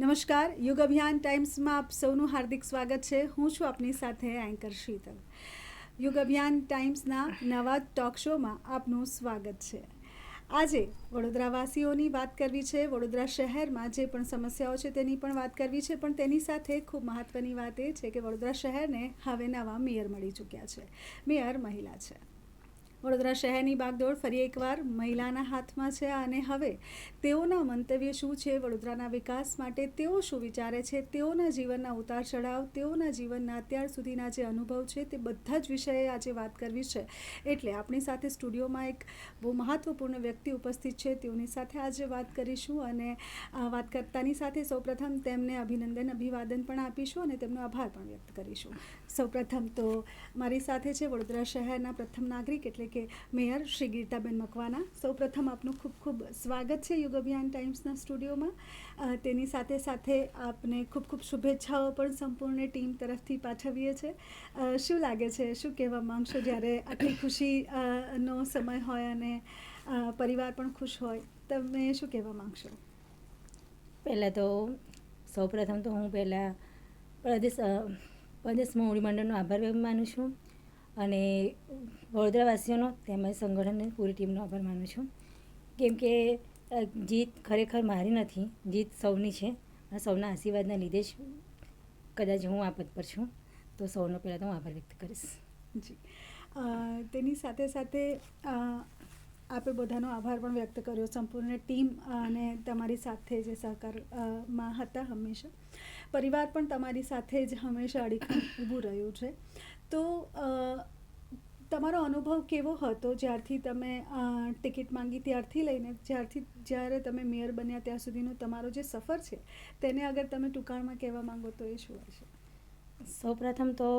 નમસ્કાર, યુગ અભિયાન ટાઈમ્સમાં આપ સૌનું હાર્દિક સ્વાગત છે. હું છું આપની સાથે એન્કર શીતલ. યુગ અભિયાન ટાઈમ્સના નવા ટોક શોમાં આપનું સ્વાગત છે. આજે વડોદરાવાસીઓની વાત કરવી છે. વડોદરા શહેરમાં જે પણ સમસ્યાઓ છે તેની પણ વાત કરવી છે, પણ તેની સાથે ખૂબ મહત્ત્વની વાત એ છે કે વડોદરા શહેરને હવે નવા મેયર મળી ચૂક્યા છે. મેયર મહિલા છે. વડોદરા શહેરની બાગદોડ ફરી એકવાર મહિલાના હાથમાં છે અને હવે તેઓના મંતવ્ય શું છે, વડોદરાના વિકાસ માટે તેઓ શું વિચારે છે, તેઓના જીવનના ઉતાર ચઢાવ, તેઓના જીવનના અત્યાર સુધીના જે અનુભવ છે તે બધા જ વિષયે આજે વાત કરવી છે. એટલે આપણી સાથે સ્ટુડિયોમાં એક બહુ મહત્ત્વપૂર્ણ વ્યક્તિ ઉપસ્થિત છે. તેઓની સાથે આજે વાત કરીશું અને વાત કરતાની સાથે સૌપ્રથમ તેમને અભિવાદન પણ આપીશું અને તેમનો આભાર પણ વ્યક્ત કરીશું. સૌપ્રથમ તો મારી સાથે છે વડોદરા શહેરના પ્રથમ નાગરિક એટલે કે મેયર શ્રી ગીતાબેન મકવાના. સૌપ્રથમ આપનું ખૂબ ખૂબ સ્વાગત છે યુગ અભિયાન ટાઈમ્સના સ્ટુડિયોમાં. તેની સાથે સાથે આપને ખૂબ ખૂબ શુભેચ્છાઓ પણ સંપૂર્ણ ટીમ તરફથી પાઠવીએ છીએ. શું લાગે છે, શું કહેવા માંગશો જ્યારે આટલી ખુશીનો સમય હોય અને પરિવાર પણ ખુશ હોય? તમે શું કહેવા માંગશો? પહેલાં તો સૌપ્રથમ તો હું પ્રદેશ મોવડી મંડળનો આભાર માનું છું અને વડોદરાવાસીઓનો તેમજ સંગઠનની પૂરી ટીમનો આભાર માનું છું, કેમ કે જીત ખરેખર મારી નથી, જીત સૌની છે અને સૌના આશીર્વાદના લીધે જ કદાચ હું આ પદ પર છું. તો સૌનો પહેલાં તો હું આભાર વ્યક્ત કરીશ. જી, તેની સાથે સાથે આપણે બધાનો આભાર પણ વ્યક્ત કર્યો, સંપૂર્ણ ટીમ અને તમારી સાથે જે સહકારમાં હતા હંમેશા. પરિવાર પણ તમારી સાથે જ હંમેશા અડીખમ ઊભું રહ્યું છે. તો તમારો અનુભવ કેવો હતો જ્યારથી તમે ટિકિટ માંગી ત્યારથી લઈને જ્યારે તમે મેયર બન્યા ત્યાં સુધીનો તમારો જે સફર છે તેને અગર તમે ટૂંકાણમાં કહેવા માંગો તો એ શું હશે? સૌપ્રથમ તો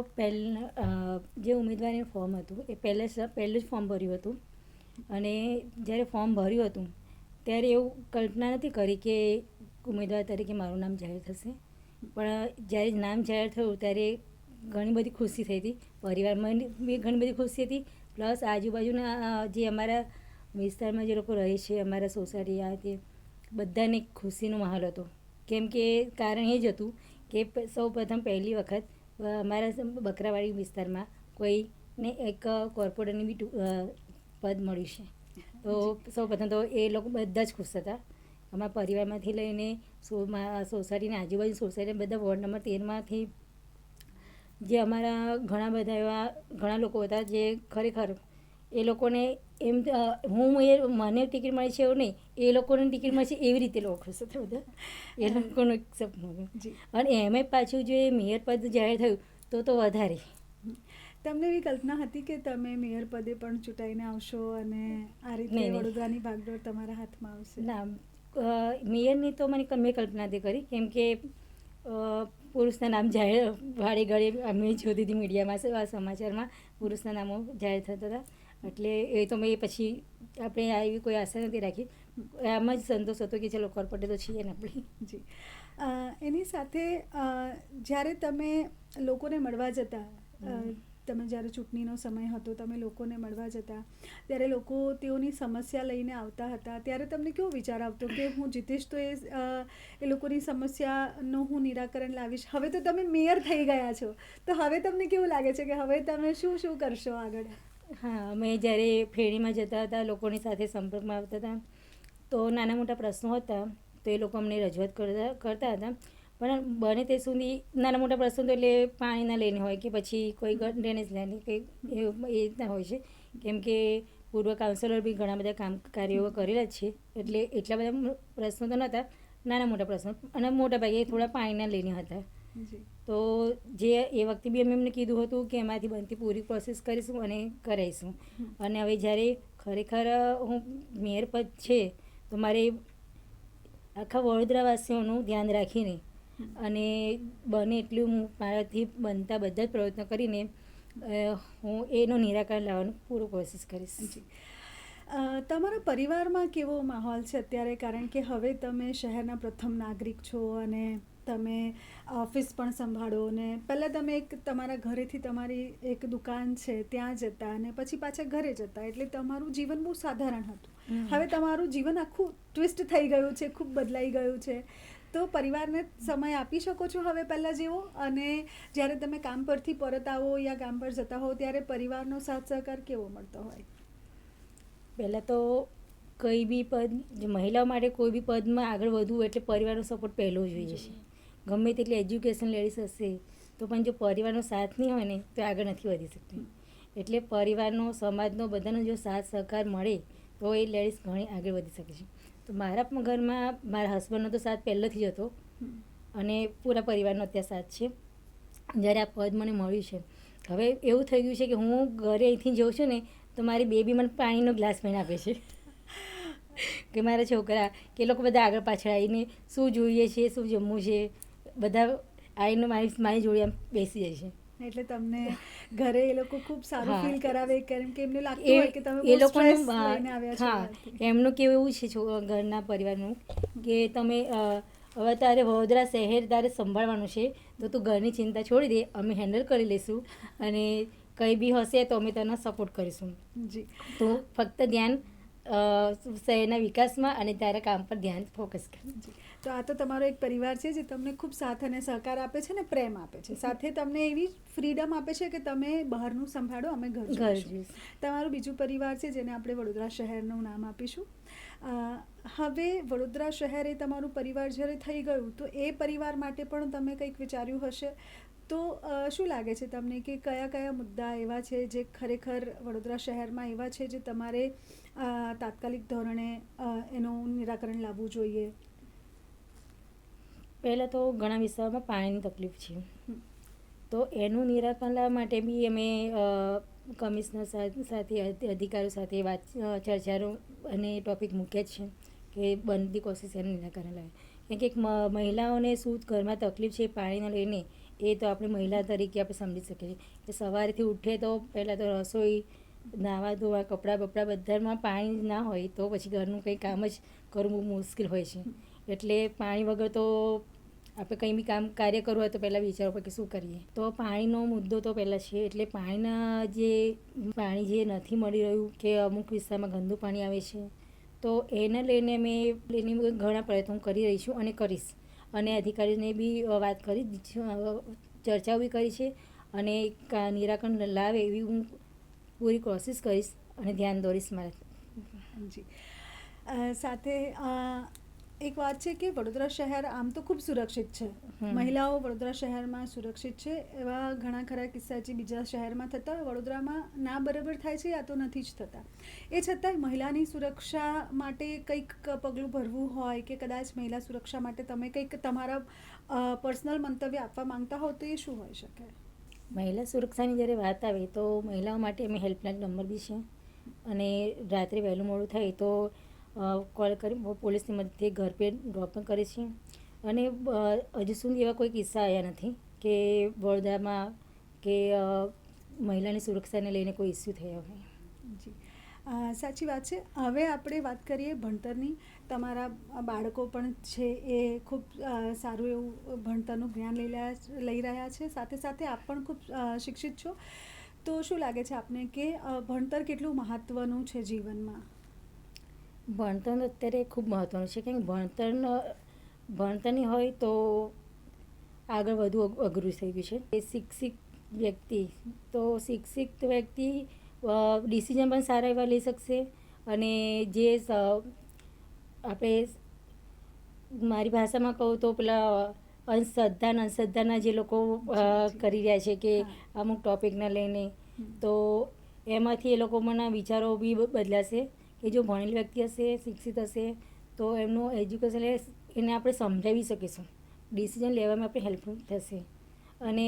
જે ઉમેદવારીનું ફોર્મ હતું એ પહેલું જ ફોર્મ ભર્યું હતું અને જ્યારે ફોર્મ ભર્યું હતું ત્યારે એવું કલ્પના નથી કરી કે ઉમેદવાર તરીકે મારું નામ જાહેર થશે. પણ જ્યારે નામ જાહેર થયું ત્યારે ઘણી બધી ખુશી થઈ હતી. પરિવારમાં બી ઘણી બધી ખુશી હતી, પ્લસ આજુબાજુના જે અમારા વિસ્તારમાં જે લોકો રહે છે, અમારા સોસાયટી આ તે બધાને ખુશીનો માહોલ હતો. કેમ કે કારણ એ જ હતું કે સૌપ્રથમ પહેલી વખત અમારા બકરાવાડી વિસ્તારમાં કોઈને એક કોર્પોરેટરની બી પદ મળ્યું છે. તો સૌપ્રથમ તો એ લોકો બધા જ ખુશ હતા. અમારા પરિવારમાંથી લઈને સોસાયટીના આજુબાજુ સોસાયટી બધા વોર્ડ નંબર 13માંથી જે અમારા ઘણા લોકો હતા જે ખરેખર એ લોકોને મને ટિકિટ મળી છે એવું નહીં, એ લોકોને ટિકિટ મળી છે એવી રીતે લોકો ખુશ હતા બધા. એ લોકોનું એક સપનું હતું અને એમાં પાછું જે મેયર પદ જાહેર થયું તો વધારે. તમને એવી કલ્પના હતી કે તમે મેયર પદે પણ ચૂંટાઈને આવશો અને આ રીતે વડોદરાની ભાગદોડ તમારા હાથમાં આવશે? ના, મેયરની તો મેં કલ્પના નથી કરી, કેમ કે પુરુષના નામ જાહેર વાળી ઘડી અમે જોતી હતી મીડિયામાં, સમાચારમાં પુરુષના નામો જાહેર થતા હતા. એટલે એ તો મેં પછી આપણે આવી કોઈ આશા નથી રાખી. આમ જ સંતોષ હતો કે ચલો કોર્પોરેટર તો છીએ ને આપણે. જી, એની સાથે જ્યારે તમે લોકોને મળવા જતા, તમે જ્યારે ચૂંટણીનો સમય હતો તમે લોકોને મળવા જતા ત્યારે લોકો તેઓની સમસ્યા લઈને આવતા હતા, ત્યારે તમને કેવો વિચાર આવતો કે હું જીતીશ તો એ લોકોની સમસ્યાનું હું નિરાકરણ લાવીશ? હવે તો તમે મેયર થઈ ગયા છો, તો હવે તમને કેવું લાગે છે કે હવે તમે શું કરશો આગળ? હા, અમે જ્યારે ફેરીમાં જતા હતા, લોકોની સાથે સંપર્કમાં આવતા હતા, તો નાના મોટા પ્રશ્નો હતા તો એ લોકો અમને રજૂઆત કરતા હતા. પણ બને તે સુધી નાના મોટા પ્રશ્નો તો એટલે પાણીના લઈને હોય કે પછી કોઈ ડ્રેનેજ લાઈને કંઈ એ રીતના હોય છે. કેમ કે પૂર્વ કાઉન્સિલર બી ઘણા બધા કાર્યો કરેલા જ છે, એટલે એટલા બધા પ્રશ્નો તો નહોતા, નાના મોટા પ્રશ્નો અને મોટા ભાગે થોડા પાણીના લઈને હતા. તો જે એ વખતે બી અમે એમને કીધું હતું કે એમાંથી બનતી પૂરી પ્રોસેસ કરીશું અને કરાવીશું. અને હવે જ્યારે ખરેખર હું મેયર પદ છે તો મારે આખા વડોદરાવાસીઓનું ધ્યાન રાખીને અને બને એટલું હું મારાથી બનતા બધા જ પ્રયત્નો કરીને હું એનું નિરાકરણ લાવવાનું પૂરો કોશિશ કરીશ. તમારા પરિવારમાં કેવો માહોલ છે અત્યારે? કારણ કે હવે તમે શહેરના પ્રથમ નાગરિક છો અને તમે ઓફિસ પણ સંભાળો ને પહેલાં તમે તમારા ઘરેથી તમારી એક દુકાન છે ત્યાં જતા અને પછી પાછા ઘરે જતા, એટલે તમારું જીવન બહુ સાધારણ હતું. હવે તમારું જીવન આખું ટ્વિસ્ટ થઈ ગયું છે, ખૂબ બદલાઈ ગયું છે. તો પરિવારને સમય આપી શકો છો હવે પહેલાં જેવો, અને જ્યારે તમે કામ પરથી પરત આવો યા કામ પર જતા હો ત્યારે પરિવારનો સાથ સહકાર કેવો મળતો હોય? પહેલાં તો કંઈ બી પદ, જે મહિલાઓ માટે કોઈ બી પદમાં આગળ વધવું એટલે પરિવારનો સપોર્ટ પહેલો જોઈએ છે. ગમે તેટલી એજ્યુકેશન લેડીઝ હશે તો પણ જો પરિવારનો સાથ નહીં હોય ને તો આગળ નથી વધી શકતી. એટલે પરિવારનો, સમાજનો, બધાનો જો સાથ સહકાર મળે તો એ લેડીઝ ઘણી આગળ વધી શકે છે. તો મારા પણ ઘરમાં મારા હસબન્ડનો તો સાથ પહેલેથી જ હતો અને પૂરા પરિવારનો અત્યારે સાથ છે. જ્યારે આ પદ મને મળ્યું છે, હવે એવું થઈ ગયું છે કે હું ઘરે અહીંથી જઉં છું ને તો મારી બેબી મને પાણીનો ગ્લાસ પણ આપે છે કે મારા છોકરા કે લોકો બધા આગળ પાછળ આવીને શું જોઈએ છે, શું જમવું છે, બધા આવીને મારી જોડે આમ બેસી જાય છે. એટલે તમને ઘરે એ લોકો ખૂબ સારું હા. ફીલ કરાવે, કારણ કે એમને લાગતું હોય કે તમે એ બહુ લોકોનું સ્ટ્રેસ લઈને આવ્યા છો હા, બહારથી. એમનું કેવું એવું છે ઘરના પરિવારનું કે તમે હવે તારે વડોદરા શહેર તારે સંભાળવાનું છે તો તું ઘરની ચિંતા છોડી દે, અમે હેન્ડલ કરી લઈશું અને કંઈ બી હશે તો અમે તને સપોર્ટ કરીશું. જી. તો ફક્ત ધ્યાન શહેરના વિકાસમાં અને તારા કામ પર ધ્યાન ફોકસ કર. જી. તો આ તો તમારો એક પરિવાર છે જે તમને ખૂબ સાથ અને સહકાર આપે છે ને પ્રેમ આપે છે, સાથે તમને એવી ફ્રીડમ આપે છે કે તમે બહારનું સંભાળો, અમે ઘર જોઈશું. તમારું બીજું પરિવાર છે જેને આપણે વડોદરા શહેરનું નામ આપીશું. હવે વડોદરા શહેર એ તમારું પરિવાર જ્યારે થઈ ગયું તો એ પરિવાર માટે પણ તમે કંઈક વિચાર્યું હશે. તો શું લાગે છે તમને કે કયા કયા મુદ્દા એવા છે જે ખરેખર વડોદરા શહેરમાં એવા છે જે તમારે તાત્કાલિક ધોરણે એનું નિરાકરણ લાવવું જોઈએ? પહેલાં તો ઘણા વિસ્તારોમાં પાણીની તકલીફ છે, તો એનું નિરાકરણ લાવવા માટે બી અમે કમિશનર સાથે અધિકારીઓ સાથે ચર્ચાઓ અને ટોપિક મૂક્યા છે કે બનતી કોશિશ એનું નિરાકરણ લાવે. કેમ કે મહિલાઓને શું ઘરમાં તકલીફ છે પાણીને લઈને એ તો આપણે મહિલા તરીકે આપણે સમજી શકીએ છીએ કે સવારેથી ઉઠે તો પહેલાં તો રસોઈ, નાહવા ધોવા, કપડાં બપડા બધામાં પાણી ના હોય તો પછી ઘરનું કંઈ કામ જ કરવું મુશ્કેલ હોય છે. એટલે પાણી વગર તો આપણે કંઈ બી કાર્ય કરવું હોય તો પહેલાં વિચારવું પડે કે શું કરીએ. તો પાણીનો મુદ્દો તો પહેલાં છે, એટલે પાણી જે નથી મળી રહ્યું કે અમુક વિસ્તારમાં ગંદુ પાણી આવે છે તો એને લઈને ઘણા પ્રયત્નો કરી રહી છું અને કરીશ. અને અધિકારીઓને બી વાત કરી, ચર્ચાઓ બી કરી છે અને નિરાકરણ લાવે એવી હું પૂરી કોશિશ કરીશ અને ધ્યાન દોરીશ મારે. જી. સાથે એક વાત છે કે વડોદરા શહેર આમ તો ખૂબ સુરક્ષિત છે, મહિલાઓ વડોદરા શહેરમાં સુરક્ષિત છે. એવા ઘણા ખરા કિસ્સા જે બીજા શહેરમાં થતા વડોદરામાં ના બરાબર થાય છે યા તો નથી જ થતા. એ છતાંય મહિલાની સુરક્ષા માટે કંઈક પગલું ભરવું હોય કે કદાચ મહિલા સુરક્ષા માટે તમે કંઈક તમારા પર્સનલ મંતવ્ય આપવા માંગતા હો તો એ શું હોઈ શકે? મહિલા સુરક્ષાની જ્યારે વાત આવે તો મહિલાઓ માટે અમે હેલ્પલાઇન નંબર બી છે અને રાત્રે વહેલું મોડું થાય તો કોલ કરી પોલીસની મદદથી ઘર પે ડ્રોપ પણ કરે છે. અને હજુ સુધી એવા કોઈ કિસ્સા આવ્યા નથી કે વડોદરામાં કે મહિલાની સુરક્ષાને લઈને કોઈ ઇસ્યુ થયા હોય. જી. સાચી વાત છે. હવે આપણે વાત કરીએ ભણતરની. તમારા બાળકો પણ છે એ ખૂબ સારું એવું ભણતરનું જ્ઞાન લઈ રહ્યા છે, સાથે સાથે આપ પણ ખૂબ શિક્ષિત છો. તો શું લાગે છે આપને કે ભણતર કેટલું મહત્ત્વનું છે જીવનમાં? ભણતર અત્યારે ખૂબ મહત્ત્વનું છે, કેમ કે ભણતર નહીં હોય તો આગળ વધુ અઘરું થઈ ગયું છે. શિક્ષિત વ્યક્તિ ડિસિઝન પણ સારા એવા લઈ શકશે અને જે આપણે મારી ભાષામાં કહું તો પેલા અંધશ્રદ્ધાના જે લોકો કરી રહ્યા છે કે અમુક ટોપિકને લઈને, તો એમાંથી એ લોકોના વિચારો બી બદલાશે કે જો ભણેલી વ્યક્તિ હશે, શિક્ષિત હશે તો એમનું એજ્યુકેશન એને આપણે સમજાવી શકીશું, ડિસિઝન લેવામાં આપણે હેલ્પફુલ થશે અને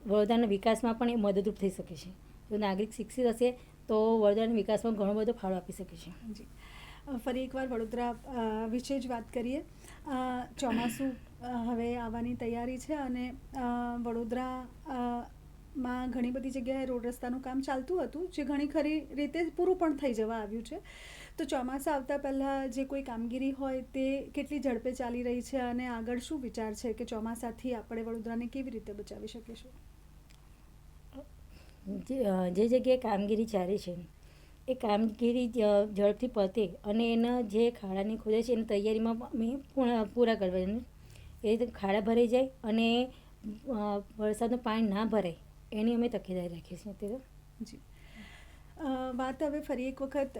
વડોદરાના વિકાસમાં પણ એ મદદરૂપ થઈ શકે છે. જો નાગરિક શિક્ષિત હશે તો વડોદરાના વિકાસમાં ઘણો બધો ફાળો આપી શકે છે. જી. ફરી એકવાર વડોદરા વિશે જ વાત કરીએ. ચોમાસું હવે આવવાની તૈયારી છે અને વડોદરામાં ઘણી બધી જગ્યાએ રોડ રસ્તાનું કામ ચાલતું હતું જે ઘણી ખરી રીતે પૂરું પણ થઈ જવા આવ્યું છે. તો ચોમાસા આવતા પહેલાં જે કોઈ કામગીરી હોય તે કેટલી ઝડપે ચાલી રહી છે અને આગળ શું વિચાર છે કે ચોમાસાથી આપણે વડોદરાને કેવી રીતે બચાવી શકીશું? જે જગ્યાએ કામગીરી ચાલે છે એ કામગીરી ઝડપથી પતે અને એના જે ખાડાની ખોદાઈ છે એની તૈયારીમાં અમે પૂરા કરવાની એ રીતે ખાડા ભરાઈ જાય અને વરસાદનું પાણી ના ભરાય એની અમે તકેદારી રાખીએ છીએ અત્યારે. જી વાત હવે ફરી એક વખત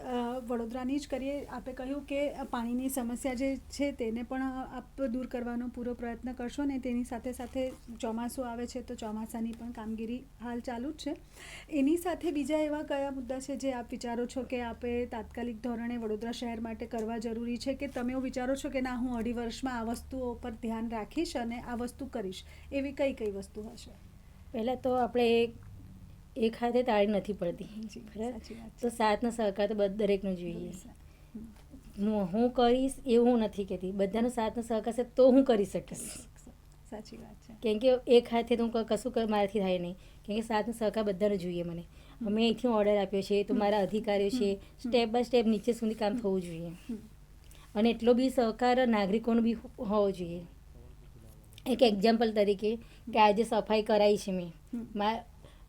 વડોદરાની જ કરીએ. આપે કહ્યું કે પાણીની સમસ્યા જે છે તેને પણ આપ દૂર કરવાનો પૂરો પ્રયત્ન કરશો ને તેની સાથે સાથે ચોમાસું આવે છે તો ચોમાસાની પણ કામગીરી હાલ ચાલુ જ છે. એની સાથે બીજા એવા કયા મુદ્દા છે જે આપ વિચારો છો કે આપે તાત્કાલિક ધોરણે વડોદરા શહેર માટે કરવા જરૂરી છે, કે તમે એવું વિચારો છો કે ના હું 2.5 વર્ષમાં આ વસ્તુઓ પર ધ્યાન રાખીશ અને આ વસ્તુ કરીશ, એવી કઈ કઈ વસ્તુ હશે? પહેલાં તો આપણે એક હાથે તાળી નથી પડતી, બરાબર? તો સાથનો સહકાર તો દરેકનો જોઈએ. હું કરીશ એવું હું નથી કહેતી, બધાનો સાથનો સહકાર છે તો હું કરી શકીશ. સાચી વાત છે. કેમ કે એક હાથે તો હું કશું મારાથી થાય નહીં, કેમ કે સાથનો સહકાર બધાનો જોઈએ. મને અમે અહીંથી ઓર્ડર આપ્યો છે તો મારા અધિકારીઓ છે, સ્ટેપ બાય સ્ટેપ નીચે સુધી કામ થવું જોઈએ. અને એટલો બી સહકાર નાગરિકોનો બી હોવો જોઈએ. એક એક્ઝામ્પલ તરીકે કે આજે સફાઈ કરાવી છે મેં,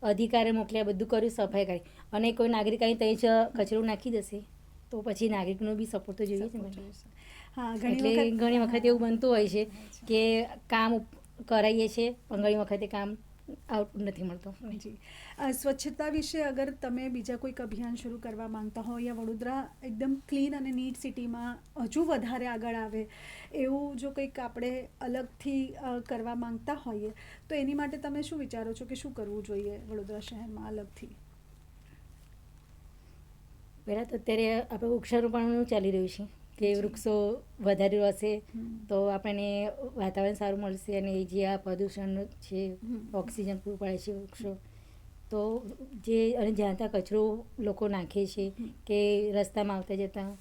અધિકારી મોકલ્યા, બધું કર્યું, સફાઈ કરી, અને કોઈ નાગરિક અહીં ત્યાં જ કચરો નાખી જશે તો પછી નાગરિકનો બી સપોર્ટ તો જોઈએ છે મને. એટલે ઘણી વખત એવું બનતું હોય છે કે કામ કરાવીએ છીએ પણ ઘણી વખતે કામ આઉટપુટ નથી મળતો. જી સ્વચ્છતા વિશે અગર તમે બીજા કોઈક અભિયાન શરૂ કરવા માંગતા હો યા વડોદરા એકદમ ક્લીન અને નીટ સિટીમાં હજુ વધારે આગળ આવે એવું જો કંઈક આપણે અલગથી કરવા માંગતા હોઈએ તો એની માટે તમે શું વિચારો છો કે શું કરવું જોઈએ વડોદરા શહેરમાં અલગથી? પહેલાં તો અત્યારે આપણે વૃક્ષારોપણનું ચાલી રહ્યું છે કે વૃક્ષો વધારે હશે તો આપણને વાતાવરણ સારું મળશે, અને જે આ પ્રદૂષણ છે, ઓક્સિજન પૂરું પાડે છે વૃક્ષો, તો જે અને જ્યાં ત્યાં કચરો લોકો નાખે છે કે રસ્તામાં આવતા જતાં,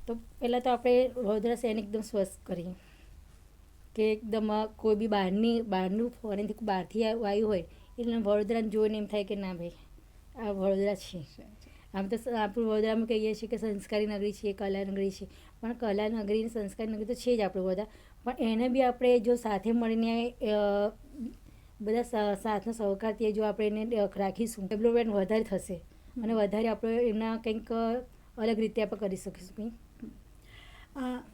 તો પહેલાં તો આપણે વડોદરા શહેરને એકદમ સ્વચ્છ કરીએ કે એકદમ કોઈ બી બહારનું ફોરેનથી બહારથી આવ્યું હોય એટલે વડોદરાને જોઈને એમ થાય કે ના ભાઈ આ વડોદરા છે. આમ તો આપણું વડોદરામાં કહીએ છીએ કે સંસ્કારી નગરી છે, કલા નગરી છે, પણ કલા નગરી સંસ્કારી નગરી તો છે જ આપણું વડોદરા, પણ એને બી આપણે જો સાથે મળીને બધા સાથનો સહકારથી જો આપણે એને રાખીશું ડેવલપમેન્ટ વધારે થશે અને વધારે આપણે એમના કંઈક અલગ રીતે આપણે કરી શકીશું.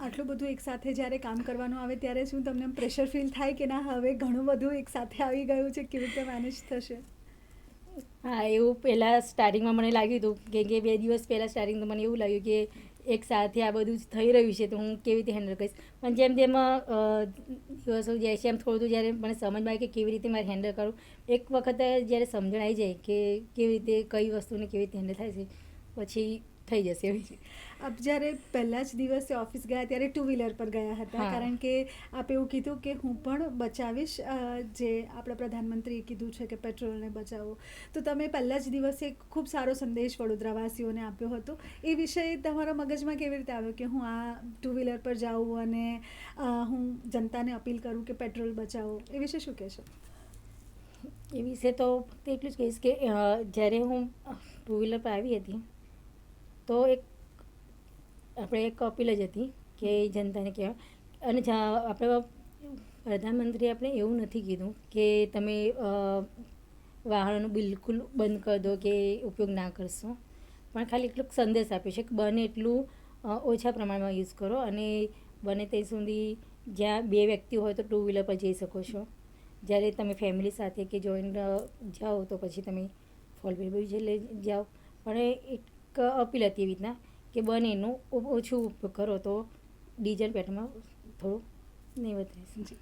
આટલું બધું એક સાથે જ્યારે કામ કરવાનું આવે ત્યારે શું તમને પ્રેશર ફીલ થાય કે ના હવે ઘણું બધું એક સાથે આવી ગયું છે, કેવી રીતે મેનેજ થશે? હા, એવું પહેલાં સ્ટાર્ટિંગમાં મને લાગ્યું હતું કે 2 દિવસ પહેલાં સ્ટાર્ટિંગ તો મને એવું લાગ્યું કે એક સાથે આ બધું થઈ રહ્યું છે તો હું કેવી રીતે હેન્ડલ કરીશ, પણ જેમ જેમ દિવસો જાય છે એમ થોડું જ્યારે મને સમજમાં આવે કે કેવી રીતે મારે હેન્ડલ કરવું, એક વખત જ્યારે સમજણ આવી જાય કે કેવી રીતે કઈ વસ્તુને કેવી રીતે હેન્ડલ થાય છે પછી થઈ જશે. આપ જ્યારે પહેલા જ દિવસે ઓફિસ ગયા ત્યારે 2 વ્હીલર પર ગયા હતા, કારણ કે આપે એવું કીધું કે હું પણ બચાવીશ, જે આપણા પ્રધાનમંત્રીએ કીધું છે કે પેટ્રોલને બચાવો, તો તમે પહેલા જ દિવસે ખૂબ સારો સંદેશ વડોદરાવાસીઓને આપ્યો હતો. એ વિષય તમારા મગજમાં કેવી રીતે આવ્યો કે હું આ 2 વ્હીલર પર જાઉં અને હું જનતાને અપીલ કરું કે પેટ્રોલ બચાવો? એ વિશે શું કહેશો? એ વિશે તો એટલું જ કહીશ કે જ્યારે હું 2 વ્હીલર પર આવી હતી તો આપણે એક અપીલ જ હતી કે જનતાને કહેવાય, અને આપણે પ્રધાનમંત્રીએ આપણે એવું નથી કીધું કે તમે વાહનોનું બિલકુલ બંધ કરી દો કે ઉપયોગ ના કરશો, પણ ખાલી એટલું સંદેશ આપ્યો છે કે બને એટલું ઓછા પ્રમાણમાં યુઝ કરો, અને બને ત્યાં સુધી જ્યાં 2 વ્યક્તિ હોય તો 2 વ્હીલર પર જઈ શકો છો. જ્યારે તમે ફેમિલી સાથે કે જોઈન્ટ જાઓ તો પછી તમે 4 વ્હીલર પર લઈ જાઓ, પણ એક અપીલ હતી એવી રીતના કે બને એનું ઓછું ઉપયોગ કરો તો ડીઝલ પેટ્રોલમાં થોડું નહીવત રહેશે.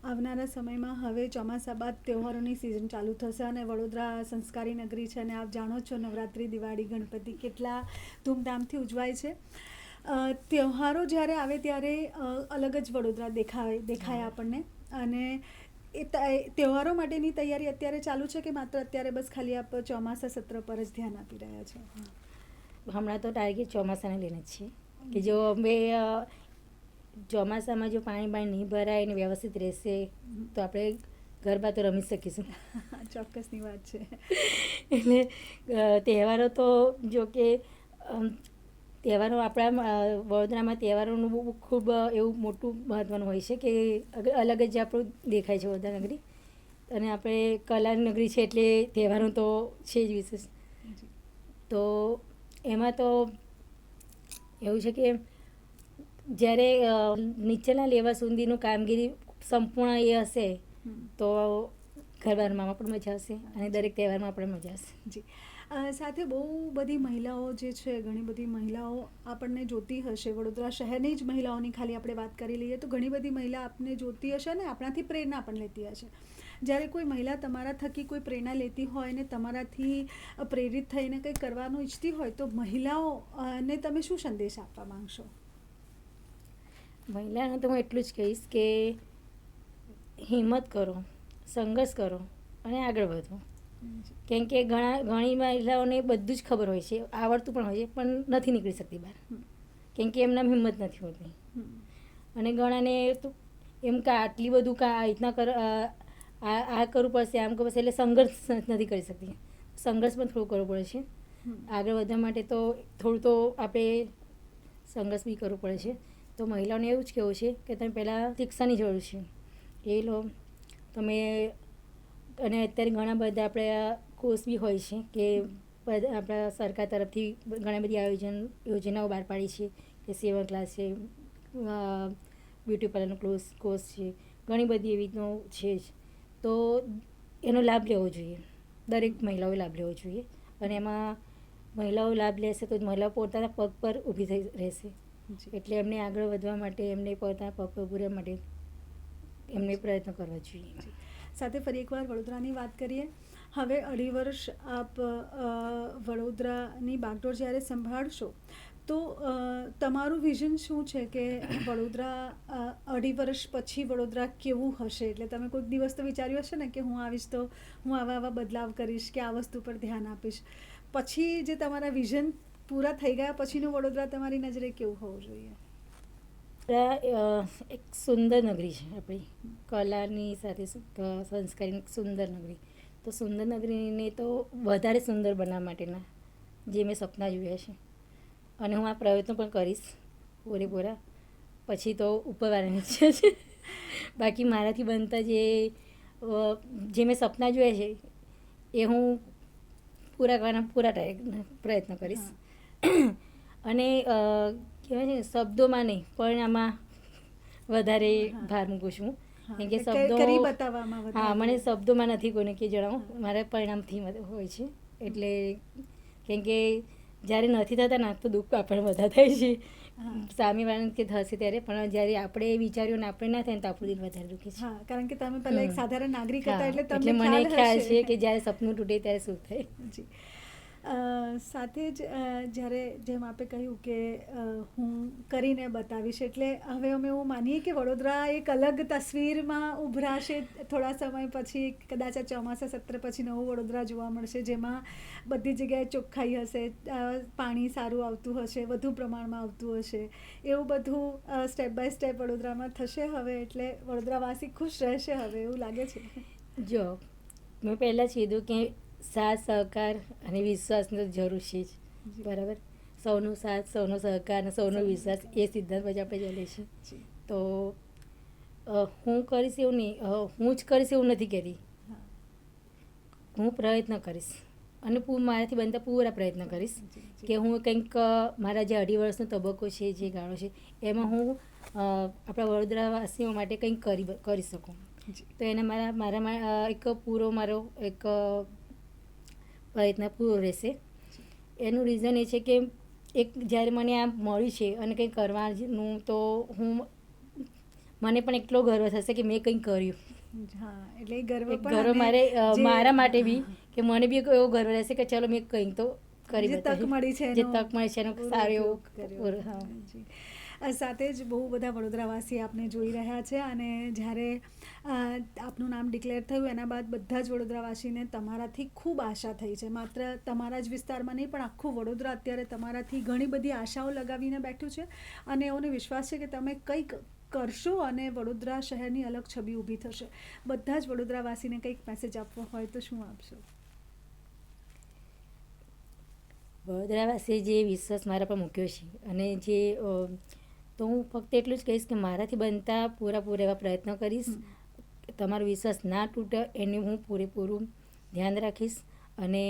આવનારા સમયમાં હવે ચોમાસા બાદ તહેવારોની સિઝન ચાલુ થશે અને વડોદરા સંસ્કારી નગરી છે અને આપ જાણો છો નવરાત્રિ, દિવાળી, ગણપતિ કેટલા ધૂમધામથી ઉજવાય છે. તહેવારો જ્યારે આવે ત્યારે અલગ જ વડોદરા દેખાય આપણને, અને એ તહેવારો માટેની તૈયારી અત્યારે ચાલુ છે કે માત્ર અત્યારે બસ ખાલી આપ ચોમાસા સત્ર પર જ ધ્યાન આપી રહ્યા છો? હમણાં તો ટાર્ગેટ ચોમાસાને લઈને જ છે કે જો અમે ચોમાસામાં જો પાણી નહીં ભરાય અને વ્યવસ્થિત રહેશે તો આપણે ગરબા તો રમી શકીશું. ચોક્કસની વાત છે. એટલે તહેવારો તો જો કે તહેવારો આપણા વડોદરામાં તહેવારોનું ખૂબ એવું મોટું મહત્ત્વનું હોય છે કે અલગ જ આપણું દેખાય છે વડોદરા નગરી, અને આપણે કલા નગરી છે એટલે તહેવારો તો છે જ વિશેષ. તો એમાં તો એવું છે કે જ્યારે નીચેના લેવલ સુધીનું કામગીરી સંપૂર્ણ એ હશે તો ગરબામાં પણ મજા આવશે અને દરેક તહેવારમાં પણ મજા આવશે. જી સાથે બહુ બધી મહિલાઓ જે છે, ઘણી બધી મહિલાઓ આપણને જોતી હશે, વડોદરા શહેરની જ મહિલાઓની ખાલી આપણે વાત કરી લઈએ તો ઘણી બધી મહિલા આપને જોતી હશે અને આપણાથી પ્રેરણા પણ લેતી હશે. જ્યારે કોઈ મહિલા તમારા થકી કોઈ પ્રેરણા લેતી હોય ને તમારાથી પ્રેરિત થઈને કંઈ કરવાનું ઈચ્છતી હોય તો મહિલાઓને તમે શું સંદેશ આપવા માંગશો? મહિલાને તો હું એટલું જ કહીશ કે હિંમત કરો, સંઘર્ષ કરો અને આગળ વધો. કેમ કે ઘણી મહિલાઓને બધું જ ખબર હોય છે, આવડતું પણ હોય છે, પણ નથી નીકળી શકતી બહાર, કેમ કે એમના હિંમત નથી હોતી. અને ઘણાને તો એમ કે આટલી બધું આ રીતના આ કરવું પડશે, આમ કરવું પડશે, એટલે સંઘર્ષ નથી કરી શકતી. સંઘર્ષ પણ થોડું કરવો પડે છે. આગળ વધવા માટે તો થોડું તો આપણે સંઘર્ષ બી કરવું પડે છે. તો મહિલાઓને એવું જ કહેવું છે કે તમે પહેલાં શિક્ષણની જરૂર છે એ લો તમે. અને અત્યારે ઘણા બધા આપણે કોર્સ બી હોય છે કે આપણા સરકાર તરફથી ઘણી બધી યોજનાઓ બહાર પાડી છે કે સેવન ક્લાસ છે, બ્યુટી પાર્લરનો કોર્સ છે, ઘણી બધી એવી રીતનો છે જ. તો એનો લાભ લેવો જોઈએ, દરેક મહિલાઓએ લાભ લેવો જોઈએ. અને એમાં મહિલાઓ લાભ લેશે તો મહિલાઓ પોતાના પગ પર ઊભી થઈ રહેશે. એટલે એમને આગળ વધવા માટે, એમને પોતાના પગ પર ઊભું રહેવા માટે એમને પ્રયત્ન કરવા જોઈએ. સાથે ફરી એકવાર વડોદરાની વાત કરીએ. હવે 2.5 વર્ષ આપ વડોદરાની બાગડોર જ્યારે સંભાળશો તો તમારું વિઝન શું છે કે વડોદરા 2.5 વર્ષ પછી વડોદરા કેવું હશે? એટલે તમે કોઈક દિવસ તો વિચાર્યું હશે ને કે હું આવીશ તો હું આવા બદલાવ કરીશ કે આ વસ્તુ પર ધ્યાન આપીશ. પછી જે તમારા વિઝન પૂરા થઈ ગયા પછીનું વડોદરા તમારી નજરે કેવું હોવું જોઈએ? એક સુંદર નગરી છે આપણી, કલાની સાથે સંસ્કારી સુંદર નગરી. તો સુંદર નગરીને તો વધારે સુંદર બનાવવા માટેના જે મેં સપના જોયા છે અને હું આ પ્રયત્નો પણ કરીશ પૂરેપૂરા. પછી તો ઉપરવાળાની ઈચ્છા છે. બાકી મારાથી બનતા જે મેં સપના જોયા છે એ હું પૂરા કરવાના પ્રયત્ન કરીશ. અને કહેવાય ને શબ્દોમાં નહીં પણ આમાં વધારે ભાર મૂકું છું. કેમ કે મને શબ્દોમાં નથી કોઈને કે જણાવું, મારા પરિણામથી હોય છે. એટલે કેમ કે જ્યારે નથી થતા ને તો દુઃખ આપણને વધારે થાય છે સામેવાળાને કે થશે ત્યારે, પણ જ્યારે આપણે વિચાર્યું ને આપણે ના થાય તો આપણું દિલ વધારે દુઃખે છે. કારણ કે તમે પહેલા એક સાધારણ નાગરિક હતા એટલે મને ખ્યાલ છે કે જ્યારે સપનું તૂટે ત્યારે શું થાય. જી સાથે જ જ્યારે જેમ આપે કહ્યું કે હું કરીને બતાવીશ, એટલે હવે અમે એવું માનીએ કે વડોદરા એક અલગ તસવીરમાં ઉભરાશે થોડા સમય પછી. કદાચ આ ચોમાસા સત્ર પછી નવું વડોદરા જોવા મળશે, જેમાં બધી જગ્યાએ ચોખ્ખાઈ હશે, પાણી સારું આવતું હશે, વધુ પ્રમાણમાં આવતું હશે. એવું બધું સ્ટેપ બાય સ્ટેપ વડોદરામાં થશે હવે, એટલે વડોદરાવાસી ખુશ રહેશે હવે એવું લાગે છે. જો મેં પહેલાં જ કીધું કે સાથ સહકાર અને વિશ્વાસની તો જરૂર છે જ, બરાબર. સૌનો સાથ, સૌનો સહકાર અને સૌનો વિશ્વાસ એ સિદ્ધાંત પછી આપણે ચાલે છે. તો હું કરીશ એવું નહીં, હું જ કરીશ એવું નથી કહેતી, હું પ્રયત્ન કરીશ અને મારાથી બનતા પૂરા પ્રયત્ન કરીશ કે હું કંઈક મારા જે 2.5 વર્ષનો તબક્કો છે, જે ગાળો છે, એમાં હું આપણા વડોદરાવાસીઓ માટે કંઈક કરી શકું. તો એને મારા એક પ્રયત્ન પૂરો રહેશે. એનું રીઝન એ છે કે એક જ્યારે મને આ મળ્યું છે અને કંઈ કરવાનું, તો મને પણ એટલો ગર્વ થશે કે મેં કંઈક કર્યું. એટલે ગર્વ મારા માટે બી, કે મને બી એવો ગર્વ રહેશે કે ચલો મેં કંઈક તો કરી જે તક મળી છે એનો સારો એવો. સાથે જ બહુ બધા વડોદરાવાસી આપને જોઈ રહ્યા છે અને જ્યારે આપનું નામ ડિક્લેર થયું એના બાદ બધા જ વડોદરાવાસીને તમારાથી ખૂબ આશા થઈ છે. માત્ર તમારા જ વિસ્તારમાં નહીં પણ આખું વડોદરા અત્યારે તમારાથી ઘણી બધી આશાઓ લગાવીને બેઠું છે અને એઓને વિશ્વાસ છે કે તમે કંઈક કરશો અને વડોદરા શહેરની અલગ છબી ઊભી થશે. બધા જ વડોદરાવાસીને કંઈક મેસેજ આપવો હોય તો શું આપશો? વડોદરાવાસીએ જે વિશ્વાસ મારા પર મૂક્યો છે અને જે તો હું ફક્ત એટલું જ કહીશ કે મારાથી બનતા પૂરેપૂરા એવા પ્રયત્નો કરીશ. તમારો વિશ્વાસ ના તૂટે એનું હું પૂરેપૂરું ધ્યાન રાખીશ. અને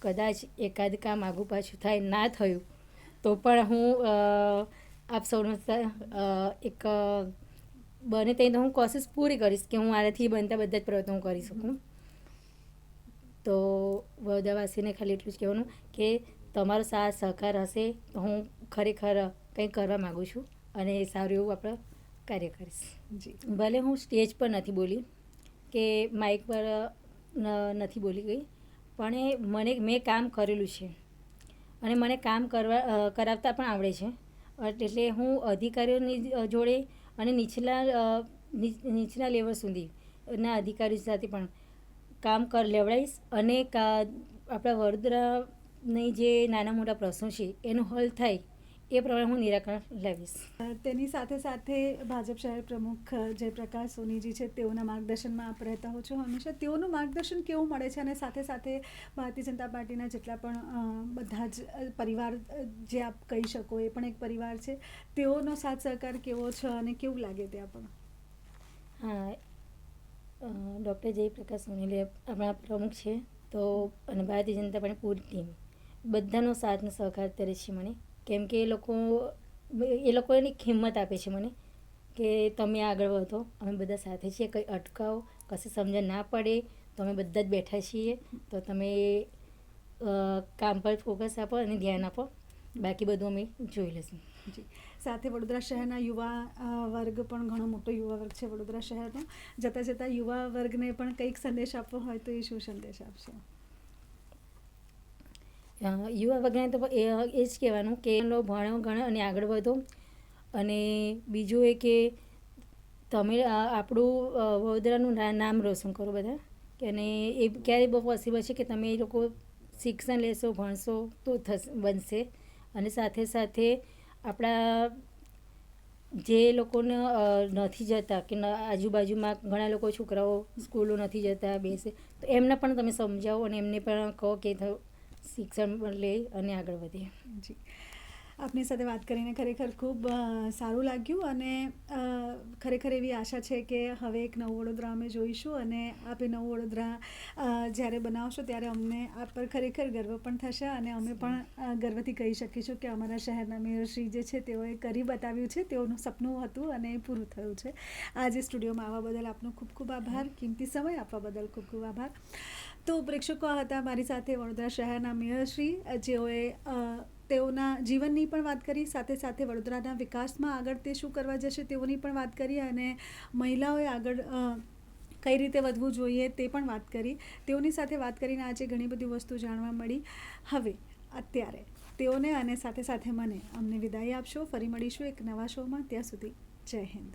કદાચ એકાદ કામ આગું પાછું થાય, ના થયું તો પણ હું આપ સૌનો એક બને ત્યાં તો હું કોશિશ પૂરી કરીશ કે હું આનાથી બનતા બધા જ પ્રયત્નો હું કરી શકું. તો વડોદરાવાસીને ખાલી એટલું જ કહેવાનું કે તમારો સાથ સહકાર હશે તો હું ખરેખર કંઈક કરવા માગું છું અને સારું એવું આપણે કાર્ય કરીશ. જી ભલે હું સ્ટેજ પર નથી બોલી કે માઇક પર નથી બોલી ગઈ, પણ મેં કામ કરેલું છે અને મને કામ કરાવતા પણ આવડે છે. એટલે હું અધિકારીઓની જોડે અને નીચલા લેવલ સુધી ના અધિકારીઓ સાથે પણ કામ લેવડાવીશ અને આપણા વડોદરાની જે નાના મોટા પ્રશ્નો છે એનો હલ થાય એ પ્રમાણે હું નિરાકરણ લાવીશ. તેની સાથે સાથે ભાજપ શહેર પ્રમુખ જયપ્રકાશ સોનીજી છે, તેઓના માર્ગદર્શનમાં આપ રહેતા હો છો હંમેશા. તેઓનું માર્ગદર્શન કેવું મળે છે અને સાથે સાથે ભારતીય જનતા પાર્ટીના જેટલા પણ બધા જ પરિવાર જે આપ કહી શકો એ પણ એક પરિવાર છે, તેઓનો સાથ સહકાર કેવો છે અને કેવું લાગે ત્યાં પણ? હા, ડૉક્ટર જયપ્રકાશ સોનીલે આપણા પ્રમુખ છે તો અને ભારતીય જનતા પાર્ટી પૂરી ટીમ બધાનો સાથ અને સહકાર કરે છે મને, કેમ કે એ લોકો એની હિંમત આપે છે મને કે તમે આગળ વધો, અમે બધા સાથે છીએ, કંઈ અટકાવ કશે સમજણ ના પડે તો અમે બધા જ બેઠા છીએ, તો તમે કામ પર ફોકસ આપો અને ધ્યાન આપો, બાકી બધું અમે જોઈ લઈશું. જી, સાથે વડોદરા શહેરના યુવા વર્ગ પણ ઘણો મોટો યુવા વર્ગ છે વડોદરા શહેરનો. જતાં જતાં યુવા વર્ગને પણ કંઈક સંદેશ આપવો હોય તો એ શું સંદેશ આપશો? યુવા વર્ગને તો એ જ કહેવાનું કે ભણો ગણો અને આગળ વધો, અને બીજું એ કે તમે આપણું વડોદરાનું નામ રોશન કરો બધા, કે અને એ ક્યારેય બહુ પોસિબલ છે કે તમે એ લોકો શિક્ષણ લેશો ભણશો તો બનશે. અને સાથે સાથે આપણા જે લોકોને નથી જતા કે આજુબાજુમાં ઘણા લોકો છોકરાઓ સ્કૂલો નથી જતા બેસે, તો એમને પણ તમે સમજાવો અને એમને પણ કહો કે શિક્ષણ લે અને આગળ વધે. જી, આપની સાથે વાત કરીને ખરેખર ખૂબ સારું લાગ્યું અને ખરેખર એવી આશા છે કે હવે એક નવું વડોદરા અમે જોઈશું અને આપ એ નવું વડોદરા જ્યારે બનાવશો ત્યારે અમને આપ પર ખરેખર ગર્વ પણ થશે અને અમે પણ ગર્વથી કહી શકીશું કે અમારા શહેરના મેયરશ્રી જે છે તેઓએ કરી બતાવ્યું છે, તેઓનું સપનું હતું અને એ પૂરું થયું છે. આજે સ્ટુડિયોમાં આવવા બદલ આપનો ખૂબ ખૂબ આભાર, કિંમતી સમય આપવા બદલ ખૂબ ખૂબ આભાર. તો પ્રેક્ષકો હતા મારી સાથે વડોદરા શહેરના મેયરશ્રી, જેઓએ તેઓના જીવનની પણ વાત કરી, સાથે સાથે વડોદરાના વિકાસમાં આગળ તે શું કરવા જશે તેઓની પણ વાત કરી અને મહિલાઓએ આગળ કઈ રીતે વધવું જોઈએ તે પણ વાત કરી. તેઓની સાથે વાત કરીને આજે ઘણી બધી વસ્તુ જાણવા મળી. હવે અત્યારે તેઓને અને સાથે સાથે અમને વિદાય આપશો. ફરી મળીશું એક નવા શોમાં, ત્યાં સુધી જય હિન્દ.